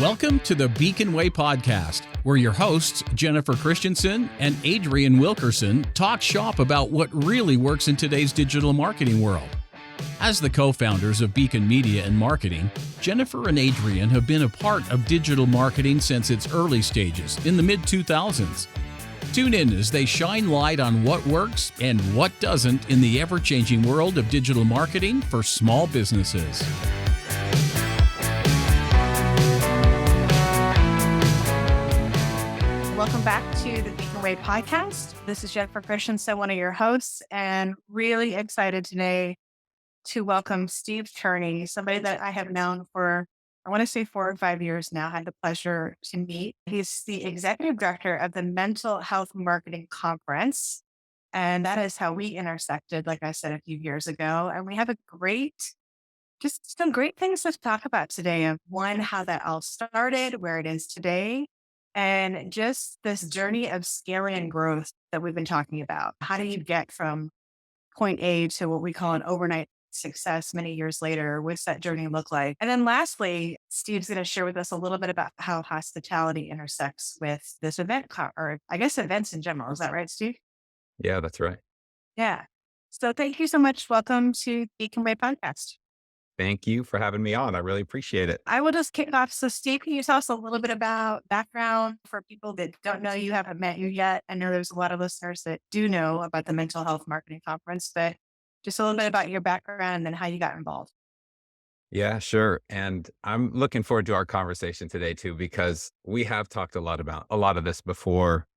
Welcome to the Beacon Way podcast, where your hosts, Jennifer Christensen and Adrian Wilkerson, talk shop about what really works in today's digital marketing world. As the co-founders of Beacon Media and Marketing, Jennifer and Adrian have been a part of digital marketing since its early stages in the mid-2000s. Tune in as they shine light on what works and what doesn't in the ever-changing world of digital marketing for small businesses. Welcome back to the Beacon Way podcast. This is Jennifer Christensen, one of your hosts, and really excited today to welcome Steve Turney, somebody that I have known for, I want to say 4 or 5 years now, had the pleasure to meet. He's the executive director of the Mental Health Marketing Conference, and that is how we intersected, like I said, a few years ago. And we have just some great things to talk about today of one, how that all started, where it is today, and just this journey of scaling and growth that we've been talking about. How do you get from point A to what we call an overnight success many years later? What's that journey look like? And then lastly, Steve's going to share with us a little bit about how hospitality intersects with this event, or I guess events in general. Is that right, Steve? Yeah, that's right. Yeah. So thank you so much. Welcome to Beacon Way Podcast. Thank you for having me on. I really appreciate it. I will just kick off. So Steve, can you tell us a little bit about background for people that don't know you, haven't met you yet? I know there's a lot of listeners that do know about the Mental Health Marketing Conference, but just a little bit about your background and then how you got involved. Yeah, sure. And I'm looking forward to our conversation today too, because we have talked a lot about a lot of this before,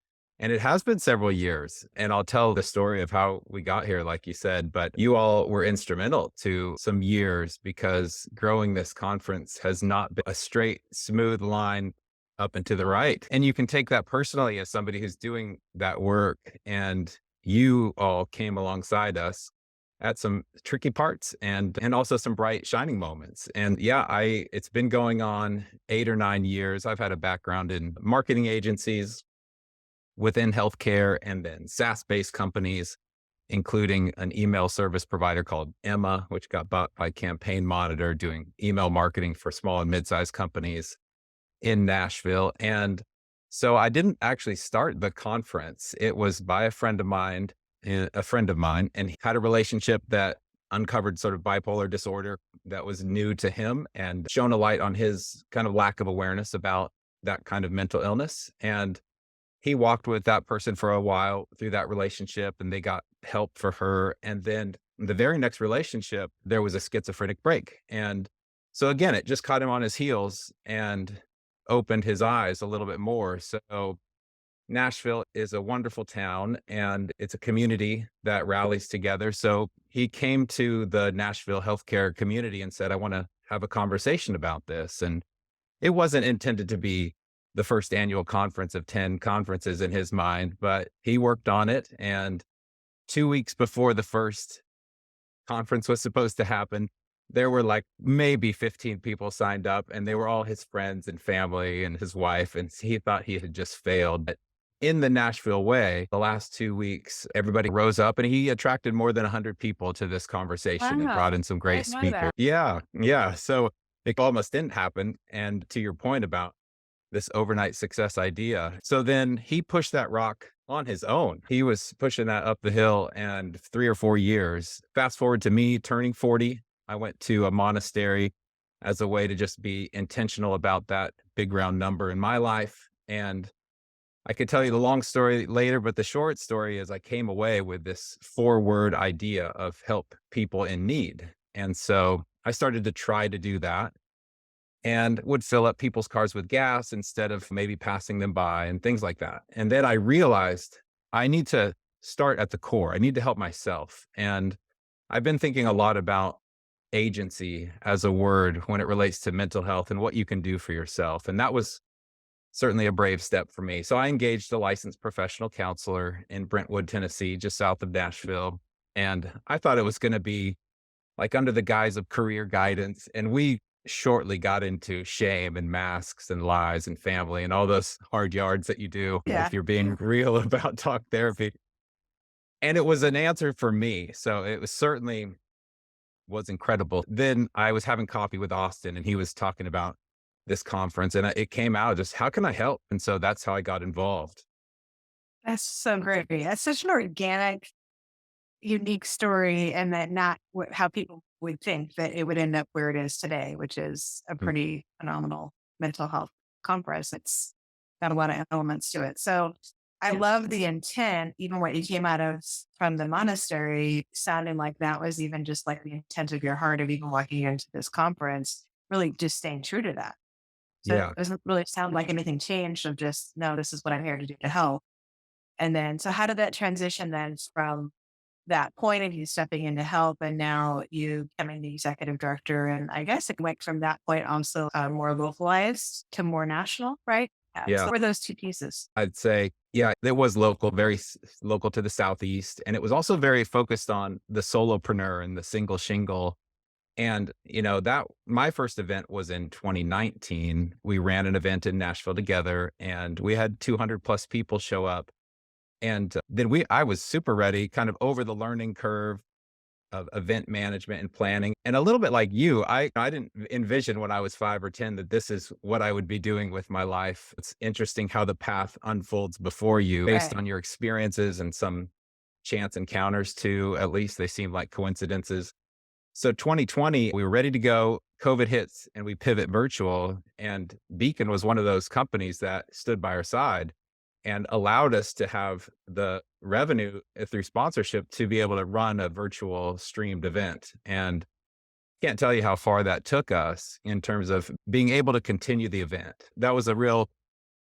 and it has been several years. And I'll tell the story of how we got here, like you said, but you all were instrumental to some years because growing this conference has not been a straight, smooth line up and to the right. And you can take that personally as somebody who's doing that work. And you all came alongside us at some tricky parts and also some bright shining moments. And yeah, it's been going on 8 or 9 years. I've had a background in marketing agencies within healthcare and then SaaS-based companies, including an email service provider called Emma, which got bought by Campaign Monitor, doing email marketing for small and mid-sized companies in Nashville. And so I didn't actually start the conference. It was by a friend of mine, and he had a relationship that uncovered sort of bipolar disorder that was new to him and shone a light on his kind of lack of awareness about that kind of mental illness. And he walked with that person for a while through that relationship, and they got help for her. And then the very next relationship, there was a schizophrenic break. And so again, it just caught him on his heels and opened his eyes a little bit more. So Nashville is a wonderful town and it's a community that rallies together. So he came to the Nashville healthcare community and said, I want to have a conversation about this. And it wasn't intended to be the first annual conference of 10 conferences in his mind, but he worked on it. And 2 weeks before the first conference was supposed to happen, there were like maybe 15 people signed up, and they were all his friends and family and his wife. And he thought he had just failed. But in the Nashville way, the last 2 weeks, everybody rose up and he attracted more than 100 people to this conversation and brought in some great speakers. Yeah. So it almost didn't happen. And to your point about this overnight success idea. So then he pushed that rock on his own. He was pushing that up the hill, and 3 or 4 years. Fast forward to me turning 40. I went to a monastery as a way to just be intentional about that big round number in my life. And I could tell you the long story later, but the short story is I came away with this 4-word idea of help people in need. And so I started to try to do that, and would fill up people's cars with gas instead of maybe passing them by and things like that. And then I realized I need to start at the core. I need to help myself. And I've been thinking a lot about agency as a word when it relates to mental health and what you can do for yourself. And that was certainly a brave step for me. So I engaged a licensed professional counselor in Brentwood, Tennessee, just south of Nashville. And I thought it was going to be like under the guise of career guidance. And we shortly got into shame and masks and lies and family and all those hard yards that you do if you're being real about talk therapy. And it was an answer for me. So it was certainly was incredible. Then I was having coffee with Austin, and he was talking about this conference. And it came out just, how can I help? And so that's how I got involved. That's so great. That's such an organic, unique story, and that not how people would think that it would end up where it is today, which is a Mm. pretty phenomenal mental health conference. It's got a lot of elements to it. So I love the intent, even what you came out of from the monastery, sounding like that was even just like the intent of your heart of even walking into this conference, really just staying true to that. So it Yeah. doesn't really sound like anything changed of just, no, this is what I'm here to do to help. And then, so how did that transition then from that point of you stepping in to help and now you becoming the executive director? And I guess it went from that point also more localized to more national, right? Yeah. So Yeah. what were those two pieces? I'd say, yeah, it was local, very local to the Southeast. And it was also very focused on the solopreneur and the single shingle. And, that my first event was in 2019. We ran an event in Nashville together and we had 200 plus people show up. And then I was super ready, kind of over the learning curve of event management and planning. And a little bit like you, I didn't envision when I was 5 or 10 that this is what I would be doing with my life. It's interesting how the path unfolds before you based Right. on your experiences and some chance encounters too. At least they seem like coincidences. So 2020, we were ready to go. COVID hits and we pivot virtual. And Beacon was one of those companies that stood by our side and allowed us to have the revenue through sponsorship to be able to run a virtual streamed event. And can't tell you how far that took us in terms of being able to continue the event. That was a real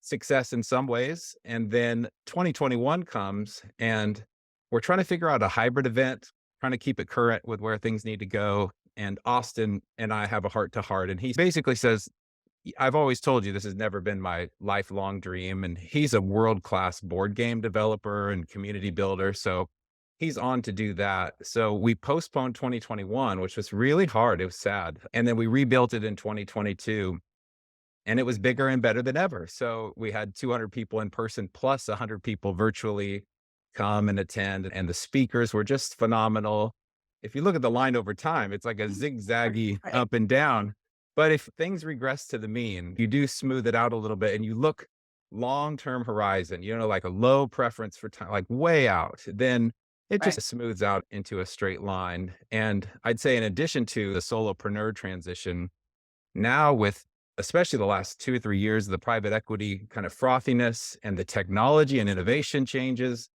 success in some ways. And then 2021 comes and we're trying to figure out a hybrid event, trying to keep it current with where things need to go. And Austin and I have a heart to heart. And he basically says, I've always told you this has never been my lifelong dream. And he's a world-class board game developer and community builder. So he's on to do that. So we postponed 2021, which was really hard. It was sad. And then we rebuilt it in 2022 and it was bigger and better than ever. So we had 200 people in person plus 100 people virtually come and attend. And the speakers were just phenomenal. If you look at the line over time, it's like a zigzaggy Right. up and down. But if things regress to the mean, you do smooth it out a little bit and you look long-term horizon, like a low preference for time, like way out, then it Right. just smooths out into a straight line. And I'd say in addition to the solopreneur transition, now with especially the last 2 or 3 years, the private equity kind of frothiness and the technology and innovation changes,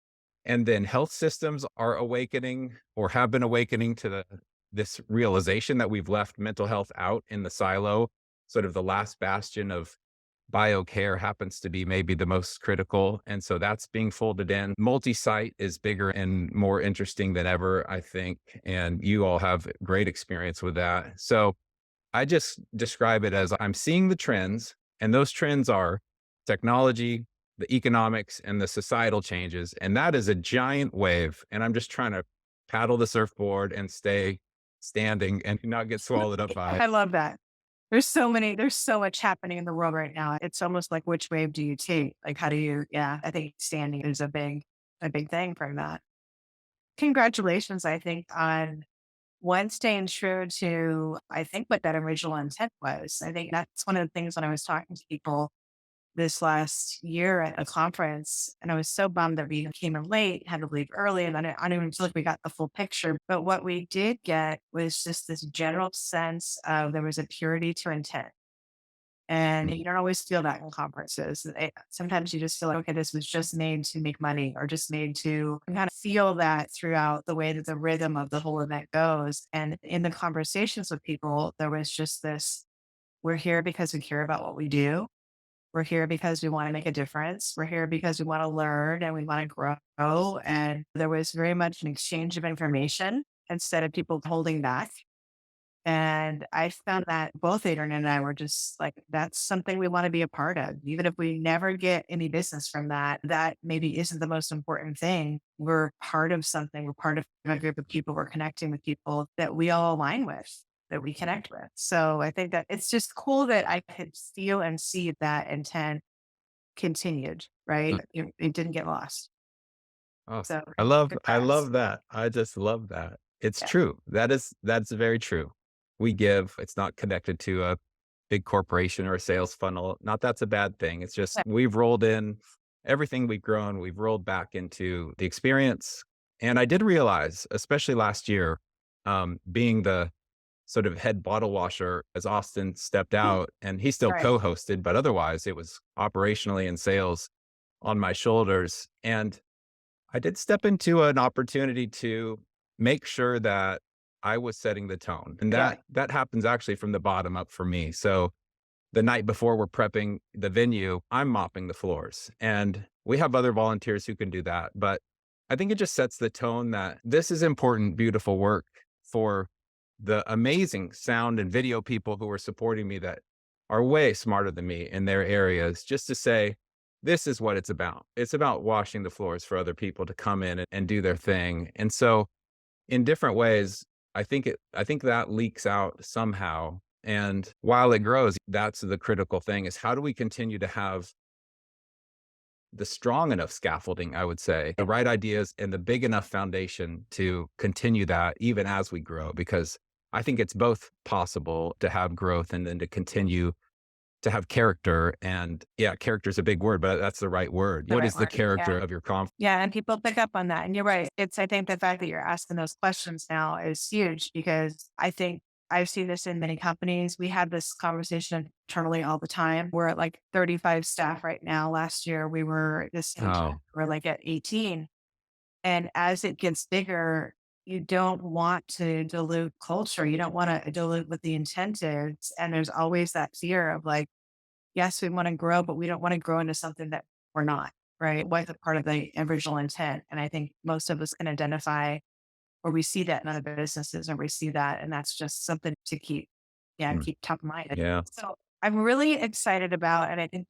and then health systems are awakening or have been awakening to this realization that we've left mental health out in the silo. Sort of the last bastion of biocare happens to be maybe the most critical. And so that's being folded in. Multi-site is bigger and more interesting than ever, I think. And you all have great experience with that. So I just describe it as I'm seeing the trends, and those trends are technology, the economics, and the societal changes. And that is a giant wave. And I'm just trying to paddle the surfboard and stay standing and not get swallowed up by it. I love that. There's so much happening in the world right now. It's almost like, which wave do you take? Like, how do you, yeah, I think standing is a big thing from that. Congratulations, I think, on one, staying true to, I think, what that original intent was. I think that's one of the things when I was talking to people this last year at a conference, and I was so bummed that we came in late, had to leave early, and I don't even feel like we got the full picture. But what we did get was just this general sense of there was a purity to intent. And you don't always feel that in conferences. Sometimes you just feel like, okay, this was just made to make money or just made to kind of feel that throughout the way that the rhythm of the whole event goes. And in the conversations with people, there was just this, we're here because we care about what we do. We're here because we want to make a difference. We're here because we want to learn and we want to grow. And there was very much an exchange of information instead of people holding back. And I found that both Adrian and I were just like, that's something we want to be a part of. Even if we never get any business from that, that maybe isn't the most important thing. We're part of something. We're part of a group of people. We're connecting with people that we all align with, that we connect with. So I think that it's just cool that I could feel and see that intent continued, right? It didn't get lost. Oh, So I congrats. love that. I just love that. It's Yeah. true. That's very true. We give, it's not connected to a big corporation or a sales funnel. Not that's a bad thing. It's just we've rolled in everything we've grown, we've rolled back into the experience. And I did realize, especially last year, being the sort of head bottle washer as Austin stepped out and he still Right. co-hosted, but otherwise it was operationally in sales on my shoulders. And I did step into an opportunity to make sure that I was setting the tone. And Yeah. that happens actually from the bottom up for me. So the night before we're prepping the venue, I'm mopping the floors. And we have other volunteers who can do that. But I think it just sets the tone that this is important, beautiful work for the amazing sound and video people who are supporting me that are way smarter than me in their areas, just to say, this is what it's about. It's about washing the floors for other people to come in and do their thing. And so in different ways, I think that leaks out somehow. And while it grows, that's the critical thing is how do we continue to have the strong enough scaffolding, I would say, the right ideas and the big enough foundation to continue that even as we grow, because I think it's both possible to have growth and then to continue to have character. And yeah, character is a big word, but that's the right word. The What right is the word. character Yeah. of your conference? Yeah. And people pick up on that. And you're right. I think the fact that you're asking those questions now is huge because I think I've seen this in many companies. We have this conversation internally all the time. We're at like 35 staff right now. Last year, we were the same time. Oh, We're like at 18. And as it gets bigger, you don't want to dilute culture. You don't want to dilute what the intent is. And there's always that fear of like, yes, we want to grow, but we don't want to grow into something that we're not, right? What's a part of the original intent? And I think most of us can identify or we see that in other businesses or we see that. And that's just something to mm, keep top of mind. yeah. So I'm really excited about, and I think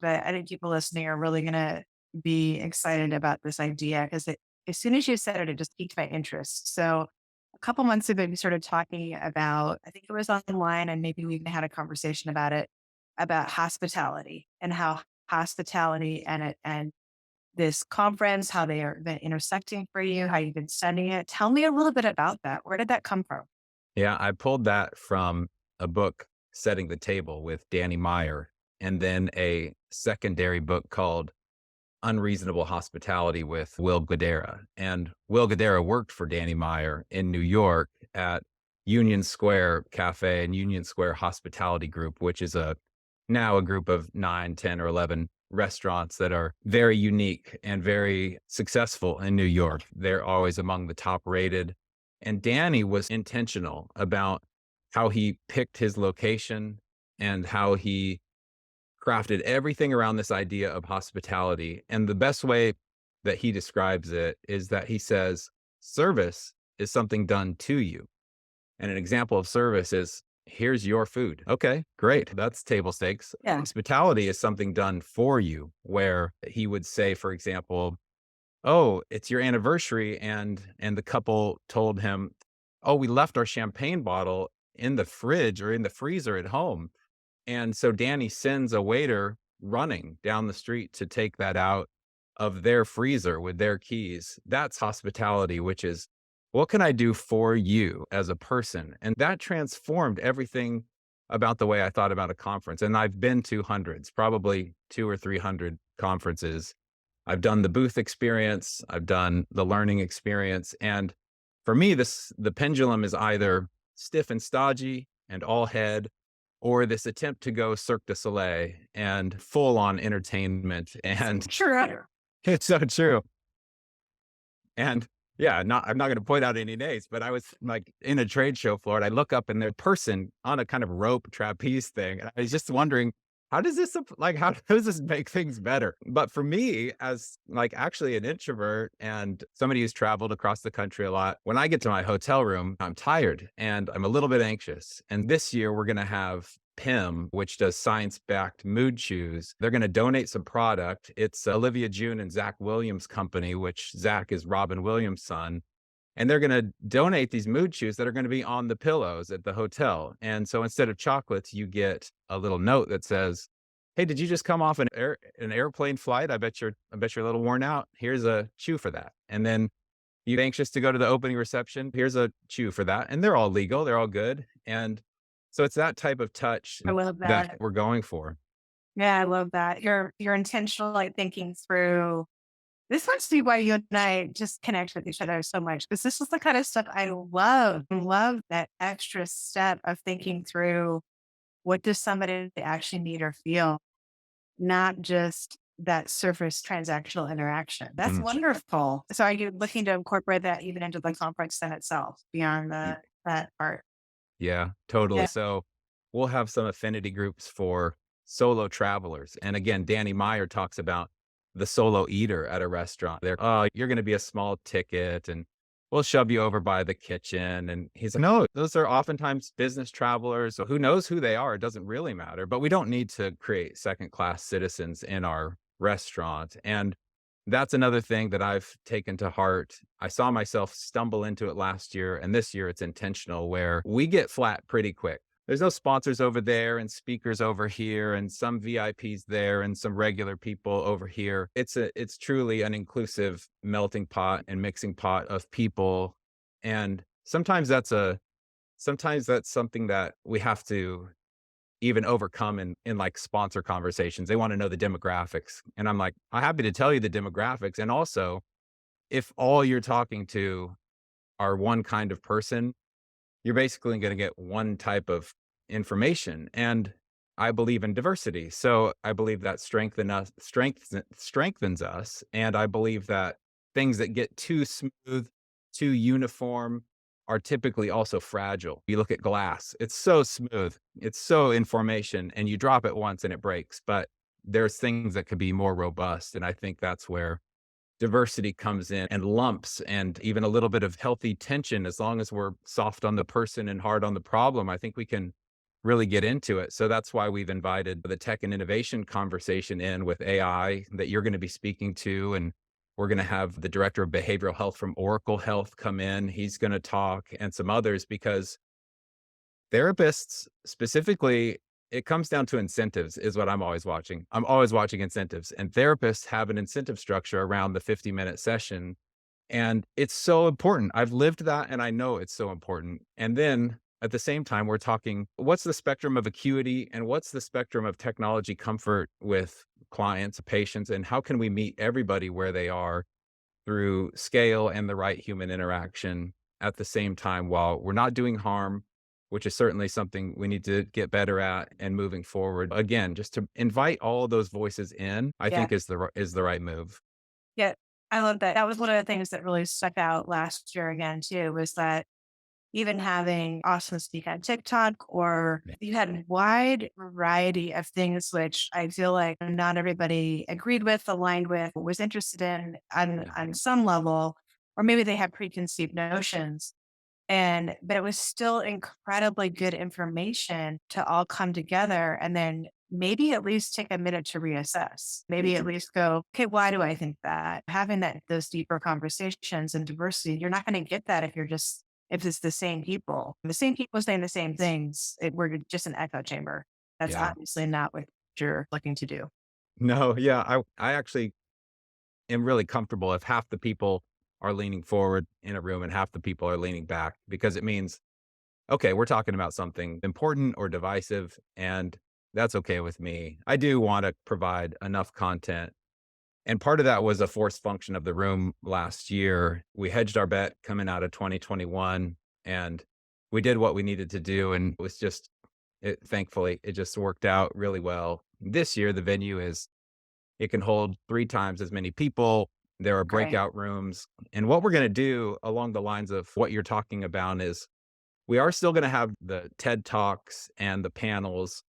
people listening are really going to be excited about this idea because as soon as you said it, it just piqued my interest. So a couple months ago, we started talking about, I think it was online and maybe we even had a conversation about it, about hospitality and how hospitality and this conference, how they are been intersecting for you, how you've been studying it. Tell me a little bit about that. Where did that come from? Yeah, I pulled that from a book, Setting the Table with Danny Meyer, and then a secondary book called Unreasonable Hospitality with Will Guidara. And Will Guidara worked for Danny Meyer in New York at Union Square Cafe and Union Square Hospitality Group, which is now a group of 9, 10, or 11 restaurants that are very unique and very successful in New York. They're always among the top rated. And Danny was intentional about how he picked his location and how he crafted everything around this idea of hospitality. And the best way that he describes it is that he says, service is something done to you. And an example of service is, here's your food. Okay, great. That's table stakes. Yeah. Hospitality is something done for you, where he would say, for example, oh, it's your anniversary. And the couple told him, oh, we left our champagne bottle in the fridge or in the freezer at home. And so Danny sends a waiter running down the street to take that out of their freezer with their keys. That's hospitality, which is what can I do for you as a person? And that transformed everything about the way I thought about a conference. And I've been to hundreds, probably 200 or 300 conferences. I've done the booth experience, I've done the learning experience. And for me, the pendulum is either stiff and stodgy and all head, or this attempt to go Cirque du Soleil and full on entertainment. And Sure. it's so true. And yeah, I'm not going to point out any names, but I was like in a trade show floor and I look up and there's a person on a kind of rope trapeze thing. And I was just wondering, how does this, how does this make things better? But for me, as like actually an introvert and somebody who's traveled across the country a lot, when I get to my hotel room, I'm tired and I'm a little bit anxious. And this year we're going to have PIM, which does science-backed mood shoes. They're going to donate some product. It's Olivia June and Zach Williams' company, which Zach is Robin Williams' son. And they're going to donate these mood shoes that are going to be on the pillows at the hotel. And so instead of chocolates, you get a little note that says, hey, did you just come off an airplane flight? I bet you're a little worn out. Here's a chew for that. And then you're anxious to go to the opening reception. Here's a chew for that. And they're all legal. They're all good. And So it's that type of touch I love that that. we're going for. Yeah, I love that. You're intentional, like thinking through. This must be why you and I just connect with each other so much because this is the kind of stuff I love. I love that extra step of thinking through what does somebody actually need or feel, not just that surface transactional interaction. That's Mm. wonderful. So are you looking to incorporate that even into the conference then itself beyond that part? Yeah, totally. Yeah. So we'll have some affinity groups for solo travelers. And again, Danny Meyer talks about the solo eater at a restaurant. They're, oh, you're going to be a small ticket and we'll shove you over by the kitchen. And he's like, no, those are oftentimes business travelers. So who knows who they are? It doesn't really matter. But we don't need to create second class citizens in our restaurant. And that's another thing that I've taken to heart. I saw myself stumble into it last year, and this year it's intentional where we get flat pretty quick. There's no sponsors over there and speakers over here and some VIPs there and some regular people over here. It's truly an inclusive melting pot and mixing pot of people. And sometimes that's something that we have to even overcome in like sponsor conversations. They want to know the demographics. And I'm like, I'm happy to tell you the demographics. And also, if all you're talking to are one kind of person, you're basically going to get one type of information. And I believe in diversity. So I believe that strengthens us. And I believe that things that get too smooth, too uniform are typically also fragile. You look at glass, it's so smooth, it's so in formation, and you drop it once and it breaks. But there's things that could be more robust. And I think that's where diversity comes in, and lumps and even a little bit of healthy tension. As long as we're soft on the person and hard on the problem, I think we can really get into it. So that's why we've invited the tech and innovation conversation in with AI that you're going to be speaking to. And we're going to have the director of behavioral health from Oracle Health come in. He's going to talk, and some others, because therapists specifically, it comes down to incentives is what I'm always watching. I'm always watching incentives, and therapists have an incentive structure around the 50-minute session. And it's so important. I've lived that and I know it's so important. And then at the same time, we're talking what's the spectrum of acuity and what's the spectrum of technology comfort with clients, patients, and how can we meet everybody where they are through scale and the right human interaction at the same time while we're not doing harm, which is certainly something we need to get better at and moving forward. Again, just to invite all those voices in, I Yeah. think is the right move. Yeah. I love that. That was one of the things that really stuck out last year again, too, was that even having Austin speak on TikTok, or Yeah. you had a wide variety of things, which I feel like not everybody agreed with, aligned with, was interested in Yeah. on some level, or maybe they have preconceived notions. But it was still incredibly good information to all come together and then maybe at least take a minute to reassess. Maybe at least go, okay, why do I think that? Having those deeper conversations and diversity, you're not going to get that if it's the same people. The same people saying the same things. We're just an echo chamber. That's Yeah. obviously not what you're looking to do. No, yeah, I actually am really comfortable if half the people are leaning forward in a room and half the people are leaning back, because it means, okay, we're talking about something important or divisive, and that's okay with me. I do want to provide enough content. And part of that was a forced function of the room last year. We hedged our bet coming out of 2021, and we did what we needed to do. And it was just, thankfully, it just worked out really well. This year, the venue it can hold 3 times as many people. There are Great. breakout rooms. And what we're going to do along the lines of what you're talking about is we are still going to have the TED Talks and the panels,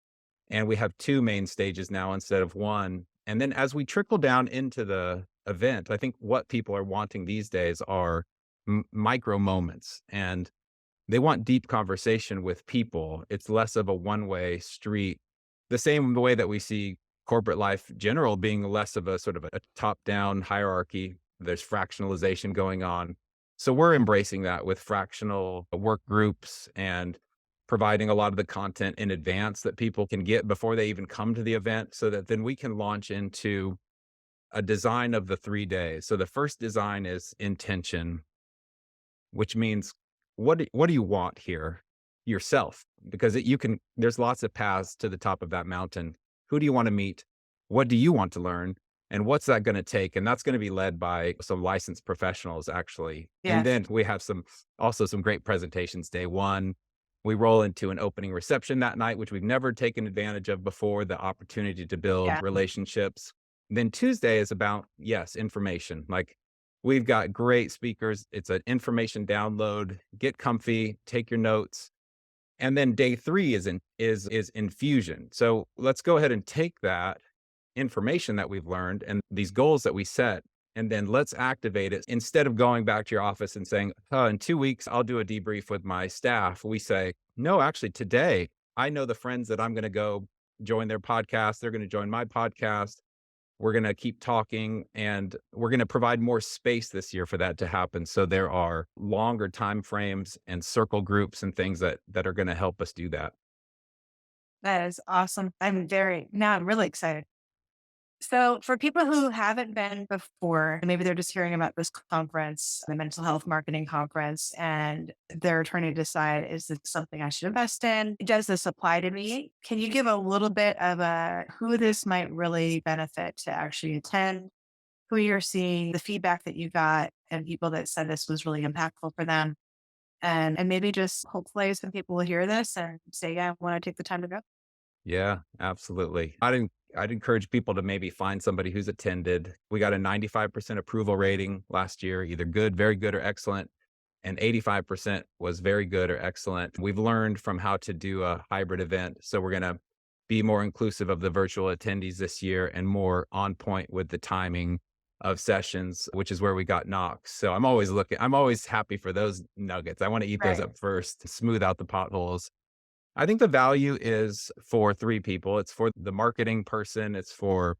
and we have 2 main stages now instead of 1. And then as we trickle down into the event, I think what people are wanting these days are micro moments, and they want deep conversation with people. It's less of a one-way street. The same way that we see corporate life general being less of a sort of a top-down hierarchy. There's fractionalization going on. So we're embracing that with fractional work groups and providing a lot of the content in advance that people can get before they even come to the event, so that then we can launch into a design of the 3 days. So the first design is intention, which means what do you want here? yourself, because there's lots of paths to the top of that mountain. Who do you want to meet? What do you want to learn? And what's that going to take? And that's going to be led by some licensed professionals, actually. And Yes. then we have also some great presentations. Day one, we roll into an opening reception that night, which we've never taken advantage of before, the opportunity to build Yeah. relationships. Then Tuesday is about, yes, information. Like, we've got great speakers. It's an information download. Get comfy, take your notes. And then day three is infusion. So let's go ahead and take that information that we've learned and these goals that we set, and then let's activate it. Instead of going back to your office and saying, oh, in 2 weeks, I'll do a debrief with my staff, we say, no, actually today, I know the friends that I'm going to go join their podcast. They're going to join my podcast. We're going to keep talking, and we're going to provide more space this year for that to happen. So there are longer time frames and circle groups and things that are going to help us do that. That is awesome. Now I'm really excited. So for people who haven't been before, maybe they're just hearing about this conference, the mental health marketing conference, and they're trying to decide, is this something I should invest in? Does this apply to me? Can you give a little bit of who this might really benefit to actually attend, who you're seeing, the feedback that you got, and people that said this was really impactful for them? And maybe just hopefully some people will hear this and say, yeah, I want to take the time to go. Yeah, absolutely. I'd encourage people to maybe find somebody who's attended. We got a 95% approval rating last year, either good, very good, or excellent. And 85% was very good or excellent. We've learned from how to do a hybrid event. So we're going to be more inclusive of the virtual attendees this year and more on point with the timing of sessions, which is where we got knocks. So I'm always happy for those nuggets. I want to eat those Right. up first to smooth out the potholes. I think the value is for three people. It's for the marketing person, it's for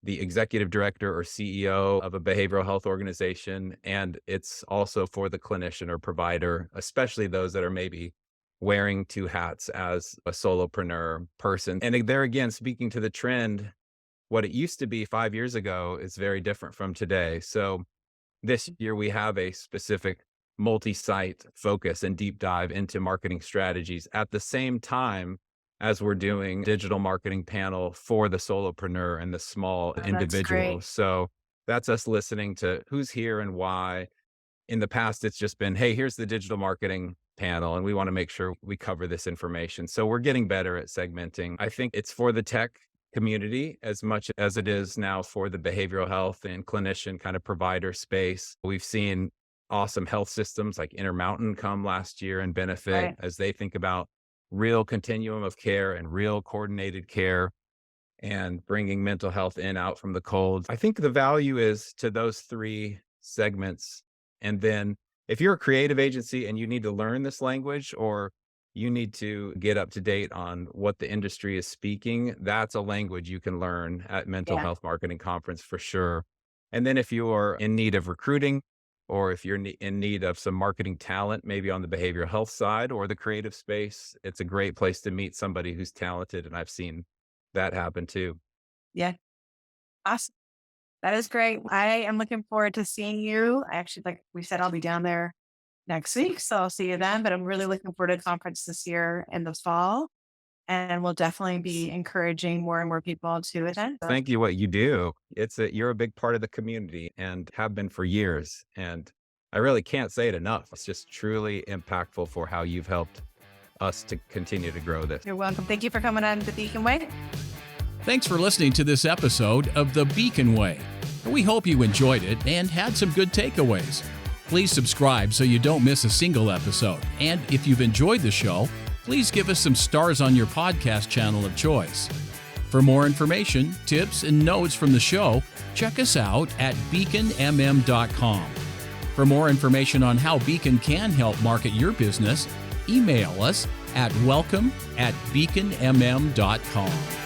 the executive director or CEO of a behavioral health organization, and it's also for the clinician or provider, especially those that are maybe wearing two hats as a solopreneur person. And there again, speaking to the trend, what it used to be 5 years ago is very different from today. So this year, we have a specific multi-site focus and deep dive into marketing strategies at the same time as we're doing digital marketing panel for the solopreneur and the small Oh, that's individual. great. So that's us listening to who's here and why. In the past, it's just been, hey, here's the digital marketing panel, and we want to make sure we cover this information. So we're getting better at segmenting. I think it's for the tech community as much as it is now for the behavioral health and clinician kind of provider space. We've seen awesome health systems like Intermountain come last year and benefit Right. as they think about real continuum of care and real coordinated care and bringing mental health out from the cold. I think the value is to those three segments. And then if you're a creative agency and you need to learn this language, or you need to get up to date on what the industry is speaking, that's a language you can learn at Mental Yeah. Health Marketing Conference for sure. And then if you're in need of recruiting, or if you're in need of some marketing talent, maybe on the behavioral health side or the creative space, it's a great place to meet somebody who's talented. And I've seen that happen too. Yeah. Awesome. That is great. I am looking forward to seeing you. I actually, like we said, I'll be down there next week. So I'll see you then. But I'm really looking forward to the conference this year in the fall. And we'll definitely be encouraging more and more people to attend. So, Thank you. What you do, you're a big part of the community and have been for years. And I really can't say it enough. It's just truly impactful for how you've helped us to continue to grow this. you're welcome. Thank you for coming on the Beacon Way. Thanks for listening to this episode of The Beacon Way. We hope you enjoyed it and had some good takeaways. Please subscribe so you don't miss a single episode. And if you've enjoyed the show, please give us some stars on your podcast channel of choice. For more information, tips, and notes from the show, check us out at beaconmm.com. For more information on how Beacon can help market your business, email us at welcome@beaconmm.com.